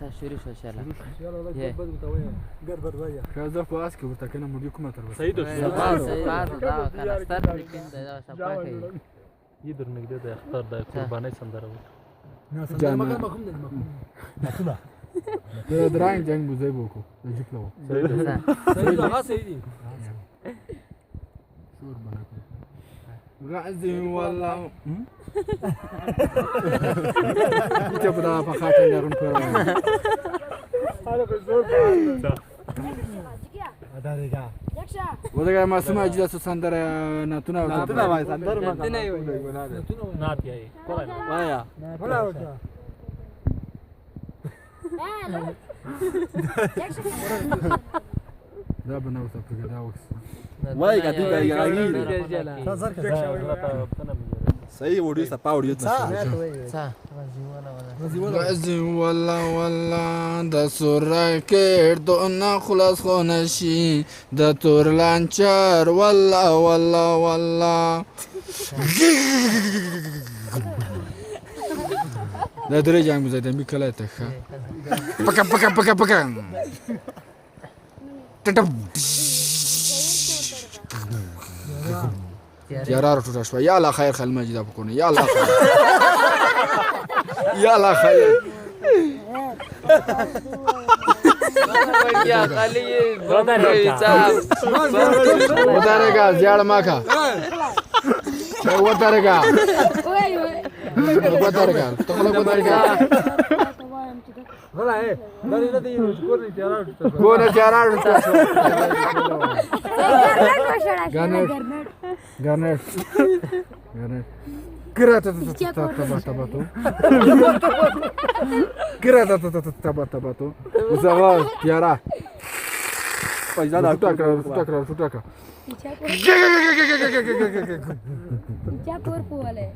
تا شروع شو شلا Kaza paas ke urta kana mudi kuma tarba. سعيد سباز سباز دا كان ستار لكن دا سباز يدر نقدر ده اختار ده قرباني سندره Da drain jang buzai boko. Da jikla wo. سعيد ها سعيد Sur bana ko. Gazim walla. Ita bada fa khatan da run fara. Wadaga masuma ajida su sandara natuna vai sandar ma نات يا كولا vaya da bana wata figa da waks. vai katika gari सही ऑडियो सपा ऑडियो سا Gazim walla walla da surra kerdo na khulas khonashi da tur lanchar walla walla walla da dare jang buzai da mi kala ta kha paka paka paka paka tatab yarar tutashwa ya la khair khal majida bukone ya la khair ya la khair يا خليل صاحب وتارega زياد ماكا وتارega وتارega تخلق وتارega valla dari lati korni tiara كون جارار غانر غانر غانر كراتا تباتو كراتا تباتو زغال تيارا पैसा ना فتاكرا क्या कोर पोवाले